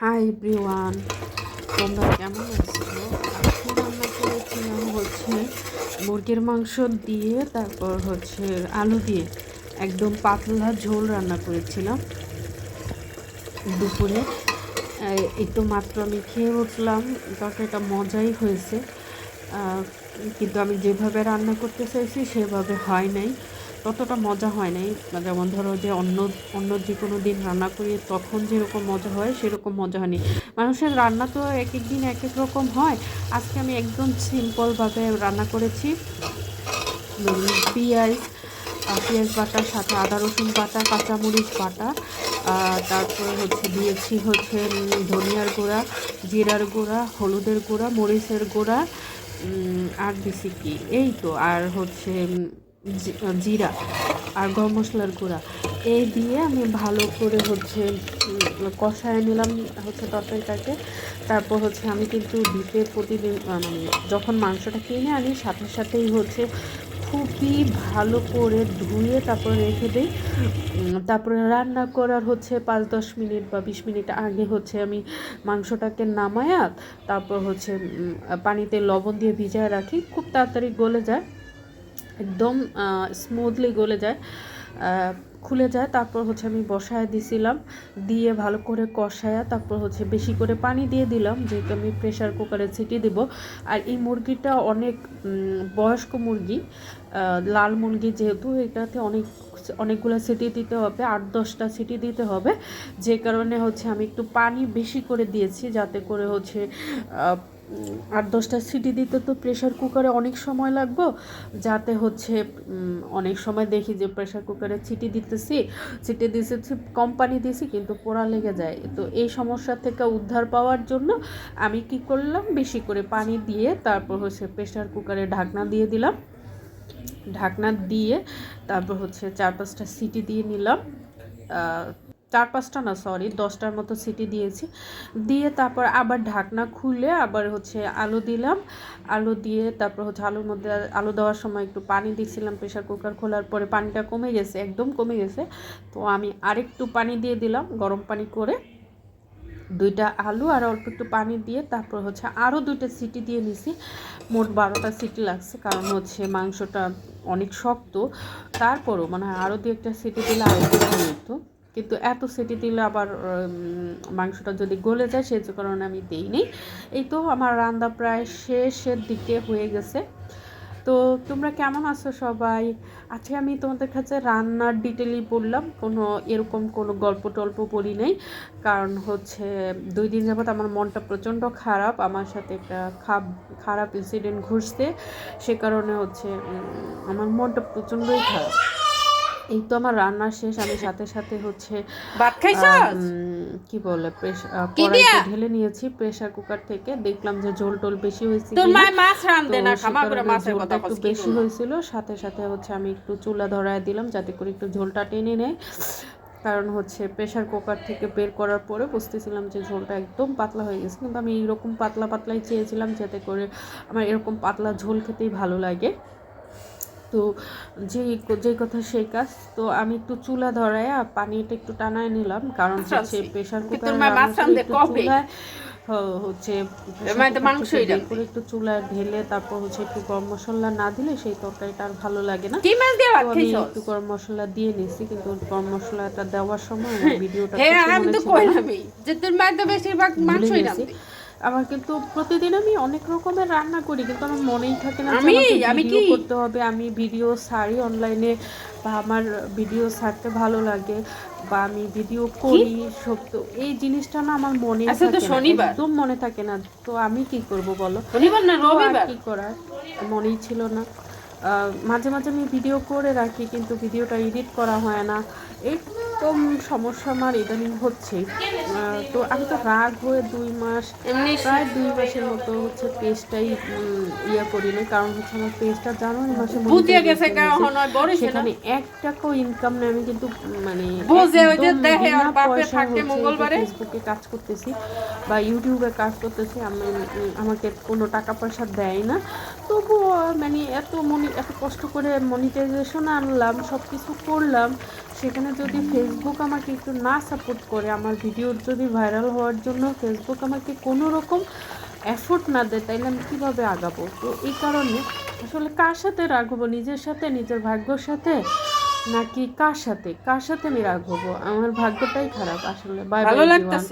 Hi everyone, তোমরা কেমন আছো? আজকে রান্না করেছিলাম হচ্ছে মুরগির মাংস দিয়ে, তারপর হচ্ছে আলু দিয়ে একদম পাতলা ঝোল রান্না করেছিলাম দুপুরে। এই তো মাত্র আমি খেয়ে উঠলাম। তরকারিটা মজাই হয়েছে, কিন্তু আমি যেভাবে রান্না করতে চাইছি সেভাবে হয় নাই, ততটা মজা হয় নাই। যেমন ধরো যে অন্য অন্য যে কোনো দিন রান্না করি তখন যেরকম মজা হয় সেরকম মজা হয়নি। মানুষের রান্না তো এক এক দিন এক এক রকম হয়। আজকে আমি একদম সিম্পলভাবে রান্না করেছি। পেঁয়াজ পেঁয়াজ বাটার সাথে আদা রসুন বাটা, কাঁচামরিচ বাটা, তারপরে হচ্ছে দিয়েছি হচ্ছে ধনিয়ার গুঁড়া, জিরার গুঁড়া, হলুদের গুঁড়া, মরিচের গুঁড়া, আর দিছি কি এই তো, আর হচ্ছে জিরা আর গরম মশলার গুঁড়া। এই দিয়ে আমি ভালো করে হচ্ছে কষায় নিলাম হচ্ছে তরকারিটাকে। তারপর হচ্ছে আমি কিন্তু ডিপে প্রতিদিন মানে যখন মাংসটা কিনে আনি সাথে সাথেই হচ্ছে খুবই ভালো করে ধুয়ে তারপরে রেখে দিই। তারপরে রান্না করার হচ্ছে 5-10 মিনিট বা 20 মিনিট আগে হচ্ছে আমি মাংসটাকে নামায়া তারপর হচ্ছে পানিতে লবণ দিয়ে ভিজায় রাখি। খুব তাড়াতাড়ি গলে যায়, একদম স্মুথলি গলে যায়, খুলে যায়। তারপর হচ্ছে আমি বসায় দিছিলাম, দিয়ে ভালো করে কষায়া তারপর হচ্ছে বেশি করে পানি দিয়ে দিলাম, যেহেতু আমি প্রেশার কুকারে সিটি দেব। আর এই মুরগিটা অনেক বয়স্ক মুরগি, লাল মুরগি যেহেতু, এটাতে অনেকগুলো সিটি দিতে হবে, 8-10টা সিটি দিতে হবে। যে কারণে হচ্ছে আমি একটু পানি বেশি করে দিয়েছি, যাতে করে হচ্ছে 8-10টা সিটি দিতে তো প্রেশার কুকারে অনেক সময় লাগবে। যাতে হচ্ছে অনেক সময় দেখি যে প্রেশার কুকারে সিটি দিতেছি কম পানি দিয়েছি কিন্তু পোড়া লেগে যায়। তো এই সমস্যা থেকে উদ্ধার পাওয়ার জন্য আমি কি করলাম, বেশি করে পানি দিয়ে তারপর হচ্ছে প্রেশার কুকারে ঢাকনা দিয়ে দিলাম। ঢাকনা দিয়ে তারপর হচ্ছে 4-5টা সিটি দিয়ে নিলাম। 4-5টা না, সরি 10টার মতো সিটি দিয়েছি। দিয়ে তারপর আবার ঢাকনা খুলে আবার হচ্ছে আলু দিলাম। আলু দিয়ে তারপর হচ্ছে আলুর মধ্যে আলু দেওয়ার সময় একটু পানি দিয়েছিলাম। প্রেশার কুকার খোলার পরে পানিটা কমে গেছে, একদম কমে গেছে। তো আমি আরেকটু পানি দিয়ে দিলাম, গরম পানি করে 2টা আলু আর অল্প একটু পানি দিয়ে তারপর হচ্ছে আরও 2টা সিটি দিয়ে নিছি। মোট 12টা সিটি লাগছে, কারণ হচ্ছে মাংসটা অনেক শক্ত। তারপরও মানে আরও 2-একটা সিটি দিলে আরও ভালো হতো, কিন্তু এত সিটি দিলে আবার মাংসটা যদি গলে যায় সেই কারণে আমি দিইনি। এই তো আমার রান্না প্রায় শেষের দিকে হয়ে গেছে। তো তোমরা কেমন আছো সবাই? আজকে আমি তোমাদের কাছে রান্নার ডিটেলই বললাম, কোনো এরকম কোনো গল্প টল্প বলি নাই। কারণ হচ্ছে 2 দিন যাবত আমার মনটা প্রচণ্ড খারাপ, আমার সাথে একটা খারাপ ইনসিডেন্ট ঘটছে। সে কারণে হচ্ছে আমার মনটা প্রচণ্ডই খারাপ। এই তো আমার রান্না শেষ, আমি সাথে সাথে হচ্ছে ভাত খাইছস? কি বলে কি দিয়া? কড়াইতে ঢেলে নিয়েছি প্রেশার কুকার থেকে। দেখলাম যে ঝোল টোল বেশি হয়েছে তোর কিনা। মায় মাছ তো রান্ধে না, সে খামা করে কারণে মাছের ঝোলটা কথা একটু কস কি বেশি করলাম? হয়েছিল, সাথে সাথে হচ্ছে আমি একটু চুলা ধরায় দিলাম যাতে করে একটু ঝোলটা টেনে নেয়। কারণ হচ্ছে প্রেশার কুকার থেকে বের করার পরে বুঝতেছিলাম যে ঝোলটা একদম পাতলা হয়ে গেছে, কিন্তু আমি এরকম পাতলা পাতলাই চেয়েছিলাম, যাতে করে আমার এরকম পাতলা ঝোল খেতেই ভালো লাগে। তো যেই কথা সেই কাজ। তো আমি একটু চুলা ধরায় পানিটা একটু টানায় নিলাম, কারণ মাছ হচ্ছে রাঁধছি। প্রেশার তোর কুকারে মায় রান্না মাছ করে রান্ধে একটু কবে? চুলায় হচ্ছে তোর প্রেশার মায় তো কুকার থেকে মাংসই বের রান্ধে। করে একটু চুলায় ঢেলে তারপর হচ্ছে একটু গরম মশলা না দিলে সেই তরকারিটা আর ভালো লাগে না। কি মাছ দিয়ে তো ভাত আমি খাইছস? একটু গরম মশলা দিয়ে নিছি, কিন্তু গরম মশলাটা দেওয়ার সময় আমার ভিডিওটা হ্যাঁ, করতে আমি মনে তো ছিল না, কইলামই যে তোর মায় তো বেশিরভাগ ভুলে মাংসই গেছি। রান্ধে। আমার কিন্তু প্রতিদিন আমি অনেক রকমের রান্না করি, কিন্তু আমার মনেই থাকে না যে আমি আমাকে আমি ভিডিও কি করতে হবে। আমি ভিডিও ছাড়ি অনলাইনে, বা আমার ভিডিও ছাড়তে ভালো লাগে, বা আমি ভিডিও কি করি সব। তো এই জিনিসটা না আমার মনেই আচ্ছা, তো থাকে না, শনিবার একদম মনে থাকে না। তো আমি কি করব বলো? শনিবার না তো আর রবিবার? কি করার, মনেই ছিল না। মাঝে মাঝে আমি ভিডিও করে রাখি, কিন্তু ভিডিওটা এডিট করা হয় না। এরকম সমস্যা আমার ইদানিং হচ্ছেই। তো আমি তো রাগ হয়ে 2 মাস, এমনি প্রায় 2 মাসের মতো হচ্ছে পেজটাই ইয়ে করিনি, কারণ হচ্ছে আমার পেজটা জানুয়ারি মাসে বুঝিয়া গেছে মনিটাইজেশন কা হয়েছে। হন হয় বড়ইছে না। সেখানে 1 টাকাও ইনকাম নেই। আমি কিন্তু মানে বুঝে ওই যে একদম দেখে বিনা ওর বাপে পয়সায় থাকে হচ্ছে এই যে মঙ্গলবারে। ফেসবুকে কাজ করতেছি বা ইউটিউবে কাজ করতেছি। আমি আমাকে কোনো টাকা পয়সা দেয় না, তবুও মানে এত কষ্ট করে মনিটাইজেশন আনলাম, সব কিছু করলাম, সেখানে যদি ফেসবুক আমাকে একটু না সাপোর্ট করে, আমার ভিডিও যদি ভাইরাল হওয়ার জন্য ফেসবুক আমাকে কোনো রকম এফোর্ট না দেয়, তাইলে আমি কীভাবে আগাবো? তো এই কারণে আসলে কার সাথে রাগ হবো, নিজের সাথে, নিজের ভাগ্যর সাথে, নাকি কার সাথে আমি রাগ হবো? আমার ভাগ্যটাই খারাপ আসলে। বাই বাই ভালো এভরিওয়ান। লাগতেছে।